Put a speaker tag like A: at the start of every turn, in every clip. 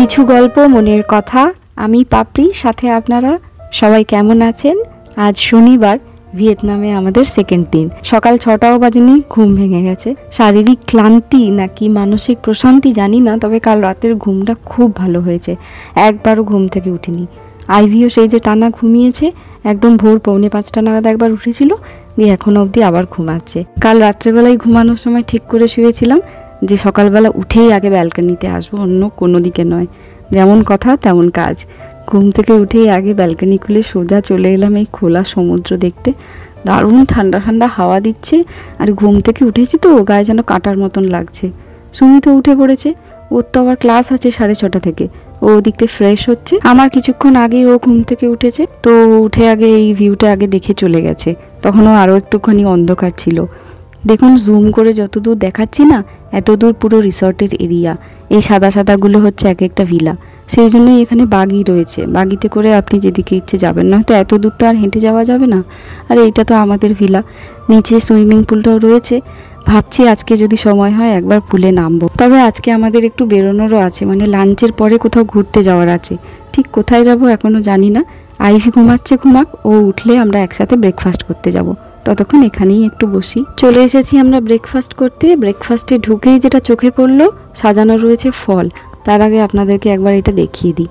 A: কিছু গল্প মনের কথা। আমি পাপড়ি, সাথে আপনারা সবাই কেমন আছেন? আজ শনিবার, ভিয়েতনামে আমাদের সেকেন্ড দিন। সকাল 6টাও বাজেনি, ঘুম ভেঙে গেছে। শারীরিক ক্লান্তি নাকি মানসিক প্রশান্তি জানি না, তবে কাল রাতের ঘুমটা খুব ভালো হয়েছে। একবারও ঘুম থেকে উঠিনি। আইভিও সেই যে টানা ঘুমিয়েছে, একদম ভোর 4:45 নাগাদ একবার উঠেছিল, দিয়ে এখনো অবধি আবার ঘুমাচ্ছে। কাল রাত্রেবেলায় ঘুমানোর সময় ঠিক করে শুয়েছিলাম যে সকালবেলা উঠেই আগে ব্যালকনিতে আসবো, অন্য কোনো দিকে নয়। যেমন কথা তেমন কাজ। ঘুম থেকে উঠেই আগে ব্যালকনি খুলে সোজা চলে এলাম এই খোলা সমুদ্র দেখতে। দারুণ ঠান্ডা ঠান্ডা হাওয়া দিচ্ছে, আর ঘুম থেকে উঠেছি তো গায়ে যেন কাটার মতন লাগছে। সুমি তো উঠে পড়েছে, ওর তো আবার ক্লাস আছে 6:30 থেকে। ও ওদিকটা ফ্রেশ হচ্ছে। আমার কিছুক্ষণ আগেই ও ঘুম থেকে উঠেছে, তো উঠে আগে এই ভিউটা আগে দেখে চলে গেছে। তখনও আরও একটুখানি অন্ধকার ছিল। দেখুন জুম করে যতদূর দেখাচ্ছি না, এতদূর পুরো রিসর্টের এরিয়া। এই সাদা সাদাগুলো হচ্ছে এক একটা ভিলা। সেই জন্যই এখানে বাগি রয়েছে। বাগিতে করে আপনি যেদিকে ইচ্ছে যাবেন, নয়তো এত দূর তো আর হেঁটে যাওয়া যাবে না। আর এইটা তো আমাদের ভিলা। নিচে সুইমিং পুলটাও রয়েছে। ভাবছি আজকে যদি সময় হয় একবার পুলে নামবো। তবে আজকে আমাদের একটু বেরোনোরও আছে, মানে লাঞ্চের পরে কোথাও ঘুরতে যাওয়ার আছে। ঠিক কোথায় যাব এখনও জানি না। আইভি ঘুমাচ্ছে, ঘুমাক। ও উঠলে আমরা একসাথে ব্রেকফাস্ট করতে যাব। ততক্ষণ এখানেই একটু বসি। চলে এসেছি আমরা ব্রেকফাস্ট করতে। ব্রেকফাস্টে ঢুকেই যেটা চোখে পড়লো, সাজানো রয়েছে ফল। তার আগে আপনাদেরকে একবার এটা দেখিয়ে দিই।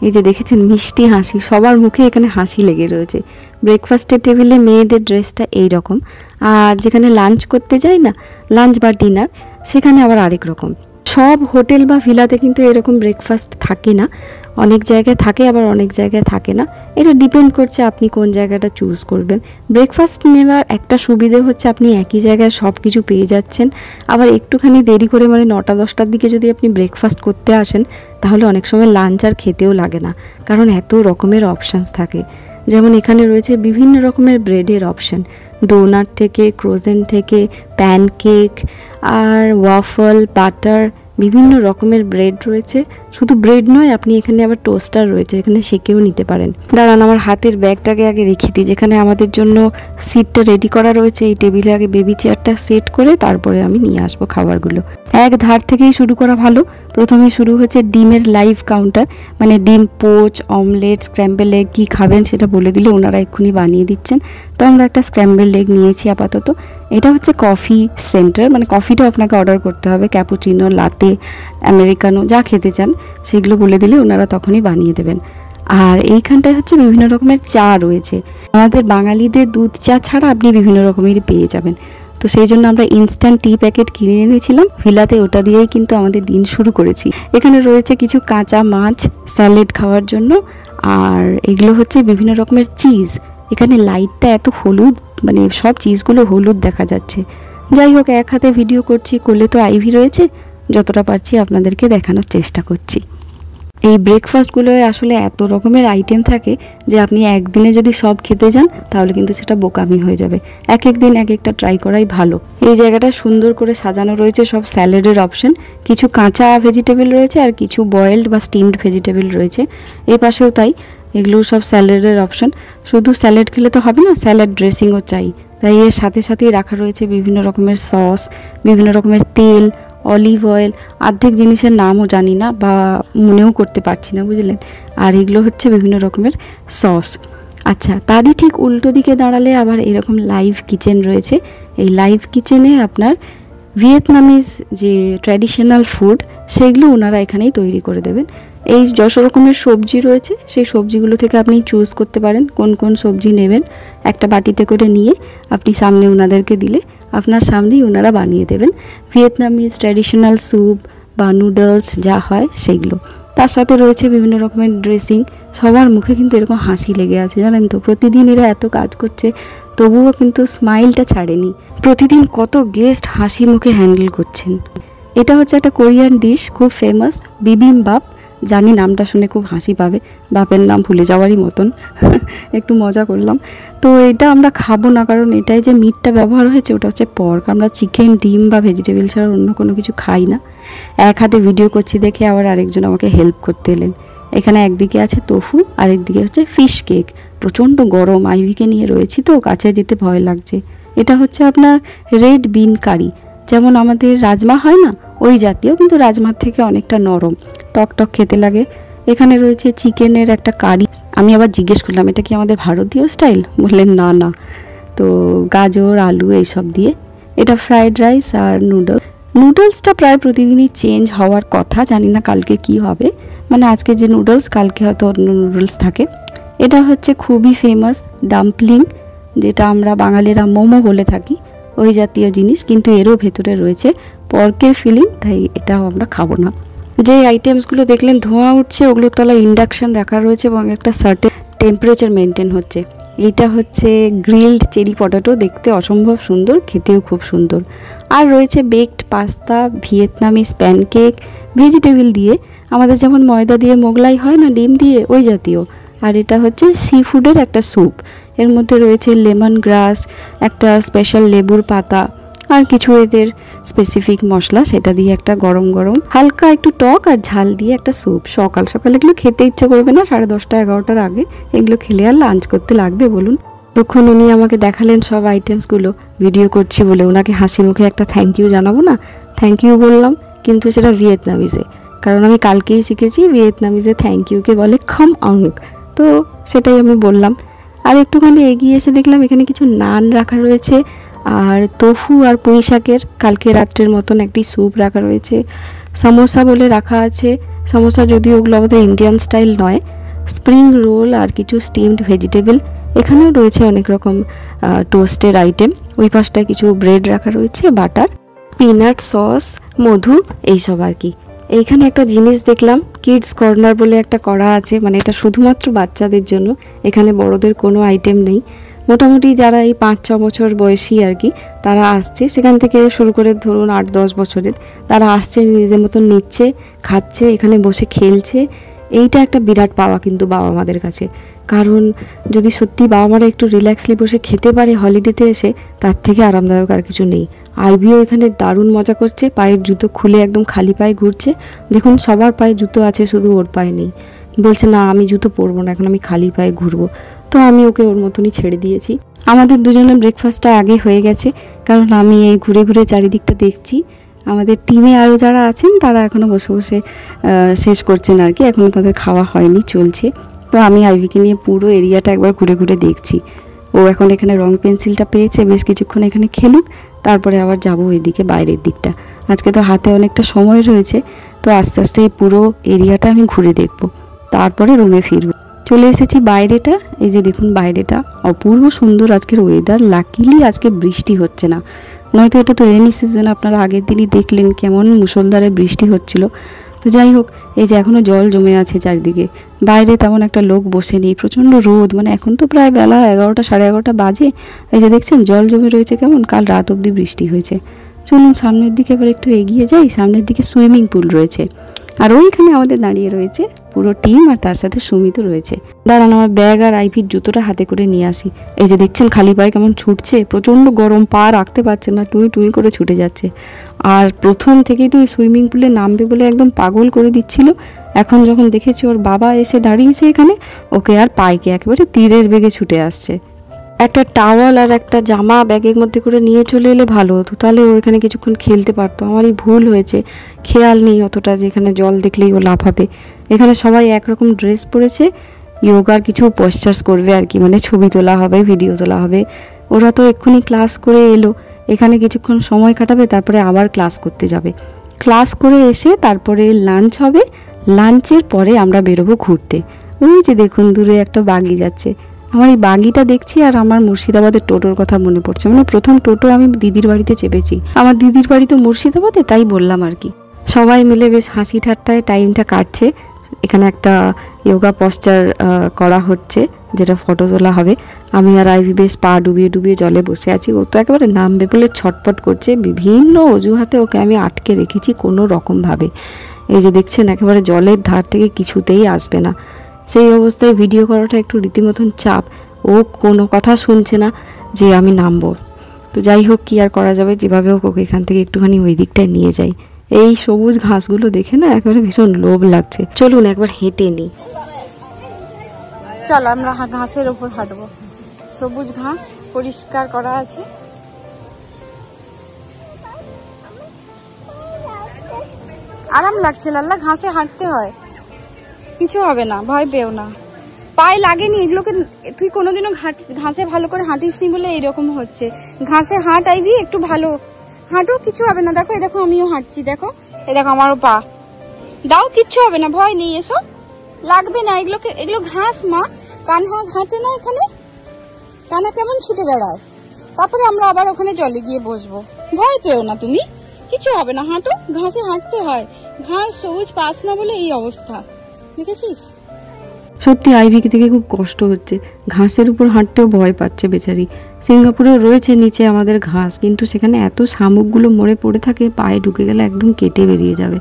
A: এই যে দেখেছেন, মিষ্টি হাসি, সবার মুখে এখানে হাসি লেগে রয়েছে। ব্রেকফাস্টের টেবিলে মেয়েদের ড্রেসটা এই রকম, আর যেখানে লাঞ্চ করতে যাই না, লাঞ্চ বা ডিনার, সেখানে আবার আরেক রকম। সব হোটেল বা ভিলাতে কিন্তু এরকম ব্রেকফাস্ট থাকে না। অনেক জায়গায় থাকে, আবার অনেক জায়গায় থাকে না। এটা ডিপেন্ড করছে আপনি কোন জায়গাটা চুজ করবেন। ব্রেকফাস্ট নেওয়ার একটা সুবিধে হচ্ছে আপনি একই জায়গায় সব কিছু পেয়ে যাচ্ছেন। আবার একটুখানি দেরি করে, মানে 9টা-10টার দিকে যদি আপনি ব্রেকফাস্ট করতে আসেন, তাহলে অনেক সময় লাঞ্চ আর খেতেও লাগে না, কারণ এত রকমের অপশানস থাকে। যেমন এখানে রয়েছে বিভিন্ন রকমের ব্রেডের অপশান, ডোনাট থেকে, ক্রোজেন থেকে, প্যানকেক, আর ওয়াফল, বাটার, বিভিন্ন রকমের ব্রেড রয়েছে। শুধু ব্রেড নয়, আপনি এখানে আবার টোস্টার রয়েছে, এখানে সেকেও নিতে পারেন। দাঁড়ান, আমার হাতের ব্যাগটাকে আগে রেখে দিই। যেখানে আমাদের জন্য সিটটা রেডি করা রয়েছে, এই টেবিলে আগে বেবি চেয়ারটা সেট করে তারপরে আমি নিয়ে আসবো খাবারগুলো। এক ধার থেকেই শুরু করা ভালো। প্রথমে শুরু হচ্ছে ডিমের লাইভ কাউন্টার, মানে ডিম পোচ, অমলেট, স্ক্র্যাম্বল এগ, কী খাবেন সেটা বলে দিলে ওনারা এক্ষুনি বানিয়ে দিচ্ছেন। তো আমরা একটা স্ক্র্যাম্বল এগ নিয়েছি আপাতত। এটা হচ্ছে কফি সেন্টার, মানে কফিটাও আপনাকে অর্ডার করতে হবে, ক্যাপুচিনো, লাতে, আমেরিকানো, যা খেতে চান সেগুলো বলে দিলে ওনারা তখনই বানিয়ে দেবেন। আর এইখানটায় হচ্ছে বিভিন্ন রকমের চা রয়েছে। আমাদের বাঙালিদের দুধ চা ছাড়া আপনি বিভিন্ন রকমেরই পেয়ে যাবেন। তো সেই জন্য আমরা ইনস্ট্যান্ট টি প্যাকেট কিনে এনেছিলাম ভিলাতে, ওটা দিয়েই কিন্তু আমাদের দিন শুরু করেছি। এখানে রয়েছে কিছু কাঁচা মাছ, স্যালাড খাওয়ার জন্য, আর এগুলো হচ্ছে বিভিন্ন রকমের চিজ। এখানে লাইটটা এত হলুদ, মানে সব চিজগুলো হলুদ দেখা যাচ্ছে। যাই হোক, এক হাতে ভিডিও করছি, কোলে তো আইভি রয়েছে, যতটা পারছি আপনাদেরকে দেখানোর চেষ্টা করছি। এই ব্রেকফাস্টগুলোয় আসলে এত রকমের আইটেম থাকে যে আপনি একদিনে যদি সব খেতে যান তাহলে কিন্তু সেটা বোকামি হয়ে যাবে। এক এক দিন এক একটা ট্রাই করাই ভালো। এই জায়গাটা সুন্দর করে সাজানো রয়েছে সব স্যালাডের অপশন। কিছু কাঁচা ভেজিটেবল রয়েছে আর কিছু বয়েলড বা স্টিমড ভেজিটেবল রয়েছে। এই পাশেও তাই, এগুলো সব স্যালাডের অপশন। শুধু স্যালাড খেলে তো হবে না, স্যালাড ড্রেসিংও চাই। তাই এর সাথে সাথেই রাখা রয়েছে বিভিন্ন রকমের সস, বিভিন্ন রকমের তেল, অলিভ অয়েল। অর্ধেক জিনিসের নামও জানি না বা মনেও করতে পারছি না, বুঝলেন। আর এগুলো হচ্ছে বিভিন্ন রকমের সস। আচ্ছা, তারই ঠিক উল্টো দিকে দাঁড়ালে আবার এরকম লাইভ কিচেন রয়েছে। এই লাইভ কিচেনে আপনার ভিয়েতনামিজ যে ট্র্যাডিশনাল ফুড, সেগুলো ওনারা এখানেই তৈরি করে দেবেন। এই যত রকমের সবজি রয়েছে, সেই সবজিগুলো থেকে আপনি চুজ করতে পারেন কোন কোন সবজি নেবেন। একটা বাটিতে করে নিয়ে আপনি সামনে ওনাদেরকে দিলে আপনার সামনেই ওনারা বানিয়ে দেবেন ভিয়েতনামিজ ট্র্যাডিশনাল স্যুপ বা নুডলস যা হয় সেগুলো। তার সাথে রয়েছে বিভিন্ন রকমের ড্রেসিং। সবার মুখে কিন্তু এরকম হাসি লেগে আছে, জানেন তো। প্রতিদিন এরা এত কাজ করছে, তবুও কিন্তু স্মাইলটা ছাড়েনি। প্রতিদিন কত গেস্ট হাসি মুখে হ্যান্ডেল করছেন। এটা হচ্ছে একটা কোরিয়ান ডিশ, খুব ফেমাস, বিবিমবাপ। জানি নামটা শুনে খুব হাসি পাবে, বাপের নাম ভুলে যাওয়ারই মতন। একটু মজা করলাম। তো এটা আমরা খাবো না, কারণ এটাই যে মিটটা ব্যবহার হয়েছে ওটা হচ্ছে পর্ক। আমরা চিকেন, ডিম বা ভেজিটেবল ছাড়া অন্য কোনো কিছু খাই না। এক হাতে ভিডিও করছি দেখে আবার আরেকজন আমাকে হেল্প করতে এলেন। এখানে একদিকে আছে তোফু, আরেকদিকে হচ্ছে ফিশ কেক। প্রচণ্ড গরম, আইভিকে নিয়ে রয়েছি তো, কাছে যেতে ভয় লাগছে। এটা হচ্ছে আপনার রেড বিন কারি, যেমন আমাদের রাজমা হয় না ওই জাতীয়, কিন্তু রাজমার থেকে অনেকটা নরম। টক টক খেতে লাগে। এখানে রয়েছে চিকেনের একটা কারি। আমি আবার জিজ্ঞেস করলাম এটা কি আমাদের ভারতীয় স্টাইল? বললেন না না, তো গাজর আলু এইসব দিয়ে। এটা ফ্রাইড রাইস আর নুডলসটা প্রায় প্রতিদিনই চেঞ্জ হওয়ার কথা, জানি না কালকে কি হবে, মানে আজকে যে নুডলস কালকে হয়তো অন্য নুডলস থাকে। এটা হচ্ছে খুবই ফেমাস ডাম্পলিং, যেটা আমরা বাঙালিরা মোমো বলে থাকি, ওই জাতীয় জিনিস, কিন্তু এরও ভেতরে রয়েছে পর্কের ফিলিং, তাই এটাও আমরা খাবো না। যে আইটেমসগুলো দেখলেন ধোঁয়া উঠছে, ওগুলোর তলায় ইন্ডাকশন রাখা রয়েছে এবং একটা সার্টেন টেম্পারেচার মেনটেন হচ্ছে। এইটা হচ্ছে গ্রিলড চেরি পটেটো, দেখতে অসম্ভব সুন্দর, খেতেও খুব সুন্দর। আর রয়েছে baked pasta, Vietnamese pancake, vegetable দিয়ে, আমাদের যেমন ময়দা দিয়ে মোগলাই হয় না ডিম দিয়ে, ওই জাতীয়। আর এটা হচ্ছে সি ফুডের একটা স্যুপ, এর মধ্যে রয়েছে লেমন গ্রাস, একটা স্পেশাল লেবুর পাতা, আর কিছু এদের স্পেসিফিক মশলা, সেটা দিয়ে একটা গরম গরম হালকা একটু টক আর ঝাল দিয়ে একটা স্যুপ। সকাল সকাল এগুলো খেতে ইচ্ছে করবে না, 10:30 11টার আগে এগুলো খেলে আর লাঞ্চ করতে লাগবে বলুন? তখন উনি আমাকে দেখালেন সব আইটেমসগুলো, ভিডিও করছি বলে ওনাকে হাসি মুখে একটা থ্যাংক ইউ জানাবো না, থ্যাংক ইউ বললাম, কিন্তু সেটা ভিয়েতনামিজে, কারণ আমি কালকেই শিখেছি ভিয়েতনামিজে থ্যাংক ইউকে বলে খম অং, তো সেটাই আমি বললাম। আর একটুখানি এগিয়ে এসে দেখলাম এখানে কিছু নান রাখা রয়েছে, আর তোফু আর পুঁই শাকের কালকে রাত্রের মতন একটি স্যুপ রাখা রয়েছে। সমোসা বলে রাখা আছে, সমোসা যদিও ওগুলো আমাদের ইন্ডিয়ান স্টাইল নয়। স্প্রিং রোল আর কিছু স্টিমড ভেজিটেবল, এখানেও রয়েছে অনেক রকম টোস্টের আইটেম। ওই পাশটায় কিছু ব্রেড রাখা রয়েছে, বাটার, পিনাট সস, মধু, এইসব আর কি। এইখানে একটা জিনিস দেখলাম, কিডস কর্নার বলে একটা করা আছে, মানে এটা শুধুমাত্র বাচ্চাদের জন্য, এখানে বড়দের কোনো আইটেম নেই। মোটামুটি যারা এই 5-6 বছর বয়সী আর কি, তারা আসছে, সেখান থেকে শুরু করে ধরুন 8-10 বছরের, তারা আসছে, নিজেদের মতন নিচ্ছে, খাচ্ছে, এখানে বসে খেলছে। এইটা একটা বিরাট পাওয়া কিন্তু বাবা মাদের কাছে, কারণ যদি সত্যি বাবা মারা একটু রিল্যাক্সলি বসে খেতে পারে হলিডেতে এসে, তার থেকে আরামদায়ক আর কিছু নেই। আইবিও এখানে দারুণ মজা করছে, পায়ের জুতো খুলে একদম খালি পায়ে ঘুরছে। দেখুন সবার পায়ে জুতো আছে, শুধু ওর পায়ে নেই। বলছে না আমি জুতো পরবো না, এখন আমি খালি পায়ে ঘুরবো। তো আমি ওকে ওর মতনই ছেড়ে দিয়েছি। আমাদের দুজনের ব্রেকফাস্টটা আগে হয়ে গেছে, কারণ আমি এই ঘুরে ঘুরে চারিদিকটা দেখছি। আমাদের টিমে আরও যারা আছেন তারা এখনও বসে বসে শেষ করছেন আর কি, এখনও তাদের খাওয়া হয়নি, চলছে। তো আমি আইভিকে নিয়ে পুরো এরিয়াটা একবার ঘুরে ঘুরে দেখছি। ও এখন এখানে রং পেন্সিলটা পেয়েছে, বেশ কিছুক্ষণ এখানে খেলুক, তারপরে আবার যাবো ওইদিকে বাইরের দিকটা। আজকে তো হাতে অনেকটা সময় রয়েছে, তো আস্তে আস্তে এই পুরো এরিয়াটা আমি ঘুরে দেখব, তারপরে রুমে ফিরবো। চলে এসেছি বাইরেটা, এই যে দেখুন বাইরেটা অপূর্ব সুন্দর আজকের ওয়েদার। লাকিলি আজকে বৃষ্টি হচ্ছে না, নয়তো এটা তো রেনি সিজন, আপনারা আগের দিনই দেখলেন কেমন মুষলধারে বৃষ্টি হচ্ছিল। তো যাই হোক, এই যে এখনও জল জমে আছে চারিদিকে, বাইরে তেমন একটা লোক বসে নেই, প্রচণ্ড রোদ, মানে এখন তো প্রায় বেলা 11টা 11:30 বাজে। এই যে দেখছেন জল জমে রয়েছে কেমন, কাল রাত অবধি বৃষ্টি হয়েছে। চলুন সামনের দিকে এবার একটু এগিয়ে যাই, সামনের দিকে সুইমিং পুল রয়েছে, আর ওইখানে আমাদের দাঁড়িয়ে রয়েছে পুরো টিম, আর তার সাথে সুমিতও রয়েছে। দাঁড়ান আমার ব্যাগ আর আইভির জুতোটা হাতে করে নিয়ে আসি। এই যে দেখছেন খালি পায়ে কেমন ছুটছে, প্রচণ্ড গরম, পা রাখতে পারছে না, টুই টুই করে ছুটে যাচ্ছে। আর প্রথম থেকেই তো সুইমিং পুলে নামবে বলে একদম পাগল করে দিচ্ছিল। এখন যখন দেখেছি ওর বাবা এসে দাঁড়িয়েছে এখানে, ওকে আর পাইকে একেবারে তীরের বেগে ছুটে আসছে। একটা টাওয়াল আর একটা জামা ব্যাগের মধ্যে করে নিয়ে চলে এলে ভালো হতো, তাহলে ও এখানে কিছুক্ষণ খেলতে পারতো। আমারই ভুল হয়েছে, খেয়াল নেই অতটা যে এখানে জল দেখলেই ও লাফাবে। এখানে সবাই একরকম ড্রেস পরেছে, যোগার কিছু পোস্টার্স করবে আর কি, মানে ছবি তোলা হবে, ভিডিও তোলা হবে। ওরা তো এক্ষুনি ক্লাস করে এলো, এখানে কিছুক্ষণ সময় কাটাবে, তারপরে আবার ক্লাস করতে যাবে। ক্লাস করে এসে তারপরে লাঞ্চ হবে, লাঞ্চের পরে আমরা বেরোবো ঘুরতে। ওই যে দেখুন দূরে একটা বাগি যাচ্ছে, আমার এই বাগিটা দেখছি আর আমার মুর্শিদাবাদের টোটোর কথা মনে পড়ছে। মানে প্রথম টোটো আমি দিদির বাড়িতে চেপেছি, আমার দিদির বাড়ি তো মুর্শিদাবাদে, তাই বললাম আর কি। সবাই মিলে বেশ হাসি ঠাট্টায় টাইমটা কাটছে। এখানে একটা যোগা পশ্চার করা হচ্ছে, যেটা ফটো তোলা হবে। আমি আর আইভি বেশ পা ডুবিয়ে ডুবিয়ে জলে বসে আছি, ও তো একেবারে নামবে বলে ছটপট করছে। বিভিন্ন অজুহাতে ওকে আমি আটকে রেখেছি কোনো রকমভাবে। এই যে দেখছেন একেবারে জলের ধার থেকে কিছুতেই আসবে না। সেই অবস্থায় ভিডিও করাটা একটু রীতিমতন চাপ, ও কোনো কথা শুনছে না যে আমি নামবো। তো যাই হোক, কি আর করা যাবে, যেভাবে হোক ওকে এখান থেকে একটুখানি ওই দিকটায় নিয়ে যাই। এই সবুজ ঘাসগুলো দেখে না একেবারে ভীষণ লোভ লাগছে। চলুন একবার হেঁটে নিই। চল আমরা ঘাসের ওপর হাঁটবো, সবুজ ঘাস পরিষ্কার করা আছে। আরাম লাগছে লাল্লা, ঘাসে হাঁটতে হয়, কিছু হবে না, ভয় পেও না। পায়ে লাগেনি এগুলোকে, তুই কোনোদিনও ঘাসে ভালো করে হাঁটিসনি বলে এইরকম হচ্ছে। ঘাসে হাঁট আইবি, একটু ভালো হাঁটো, কিছু হবে না। দেখো, এই দেখো আমিও হাঁটছি, দেখো এই দেখো আমারও পা, দাও কিচ্ছু হবে না, ভয় নেই, এসো, লাগবে না। এগুলো ঘাস মা, কানহা হাঁটে না এখানে, কানা কেমন ছুটে বেড়ায়। তারপরে আমরা আবার ওখানে জলে গিয়ে বসবো, ভয় পেও না তুমি, কিছু হবে না, হাঁটো, ঘাসে হাঁটতে হয়, ঘাস সবুজ পাস না বলে এই অবস্থা, দেখেছিস। সত্যি আইভিকে থেকে খুব কষ্ট হচ্ছে, ঘাসের উপর হাঁটতেও ভয় পাচ্ছে বেচারি। সিঙ্গাপুরেও রয়েছে নিচে আমাদের ঘাস, কিন্তু সেখানে এত শামুকগুলো মরে পড়ে থাকে, পায়ে ঢুকে গেলে একদম কেটে বেরিয়ে যাবে,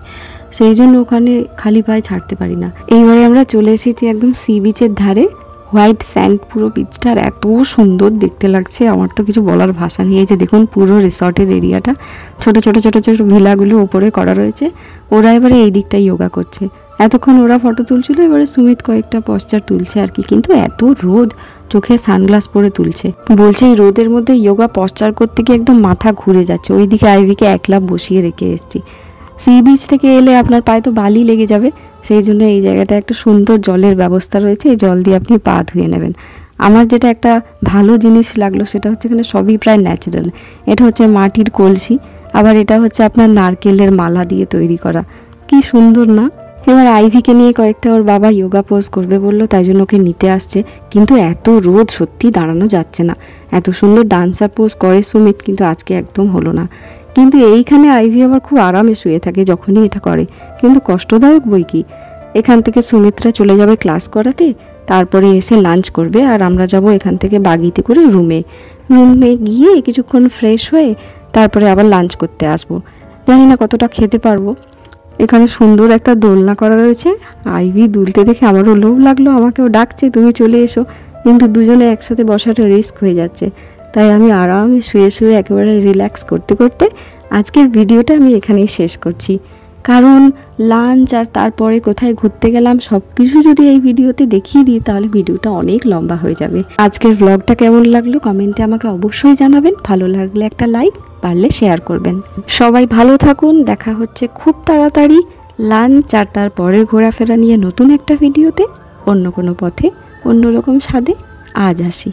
A: সেই জন্য ওখানে খালি পায়ে ছাড়তে পারি না। এইবারে আমরা চলে এসেছি একদম সি বিচের ধারে, হোয়াইট স্যান্ড, পুরো বিচটা এত সুন্দর দেখতে লাগছে, আমার তো কিছু বলার ভাষা নেই। এই যে দেখুন পুরো রিসর্টের এরিয়াটা, ছোট ছোট ছোট ছোট ভিলাগুলো ওপরে করা রয়েছে। ওরা এবারে এই দিকটা যোগা করছে, এতক্ষণ ওরা ফটো তুলছিল, এবারে সুমিত কয়েকটা পশ্চার তুলছে আর কি। কিন্তু এত রোদ, চোখে সানগ্লাস পরে তুলছে, বলছে এই রোদের মধ্যে যোগা পশ্চার করতে গিয়ে একদম মাথা ঘুরে যাচ্ছে। ওইদিকে আইভিকে একলা বসিয়ে রেখে এসেছি। সি বিচ থেকে এলে আপনার পায়ে তো বালি লেগে যাবে, সেই জন্য এই জায়গাটা একটা সুন্দর জলের ব্যবস্থা রয়েছে, এই জল দিয়ে আপনি পা ধুয়ে নেবেন। আমার যেটা একটা ভালো জিনিস লাগলো সেটা হচ্ছে এখানে সবই প্রায় ন্যাচারাল। এটা হচ্ছে মাটির কলসি, আবার এটা হচ্ছে আপনার নারকেলের মালা দিয়ে তৈরি করা, কি সুন্দর না। এবার আইভিকে নিয়ে কয়েকটা ওর বাবা যোগা পোজ করবে বললো, তাই জন্য ওকে নিতে আসছে। কিন্তু এত রোদ, সত্যি দাঁড়ানো যাচ্ছে না। এত সুন্দর ডান্সার পোজ করে সুমিত, কিন্তু আজকে একদম হলো না। কিন্তু এইখানে আইভি আবার খুব আরামে শুয়ে থাকে যখনই এটা করে, কিন্তু কষ্টদায়ক বই কি। এখান থেকে সুমিত্রা চলে যাবে ক্লাস করাতে, তারপরে এসে লাঞ্চ করবে, আর আমরা যাব এখান থেকে বাগিতে করে রুমে গিয়ে কিছুক্ষণ ফ্রেশ হয়ে তারপরে আবার লাঞ্চ করতে আসবো। জানি না কতটা খেতে পারবো। এখানে সুন্দর একটা দোলনা করা রয়েছে, আইভি দুলতে দেখে আমারও লোভ লাগলো, আমাকেও ডাকছে তুমি চলে এসো, কিন্তু দুজনে একসাথে বসাটা রিস্ক হয়ে যাচ্ছে। তাই আমি আরামে শুয়ে শুয়ে একেবারে রিল্যাক্স করতে করতে আজকের ভিডিওটা আমি এখানেই শেষ করছি। কারণ লাঞ্চ আর তারপরে কোথায় ঘুরতে গেলাম সব কিছু যদি এই ভিডিওতে দেখিয়ে দিই তাহলে ভিডিওটা অনেক লম্বা হয়ে যাবে। আজকের ব্লগটা কেমন লাগলো কমেন্টে আমাকে অবশ্যই জানাবেন, ভালো লাগলে একটা লাইক, পারলে শেয়ার করবেন। সবাই ভালো থাকুন, দেখা হচ্ছে খুব তাড়াতাড়ি লাঞ্চ আর তারপরের ঘোরাফেরা নিয়ে নতুন একটা ভিডিওতে, অন্য কোনো পথে, অন্যরকম স্বাদে। আজ আসি।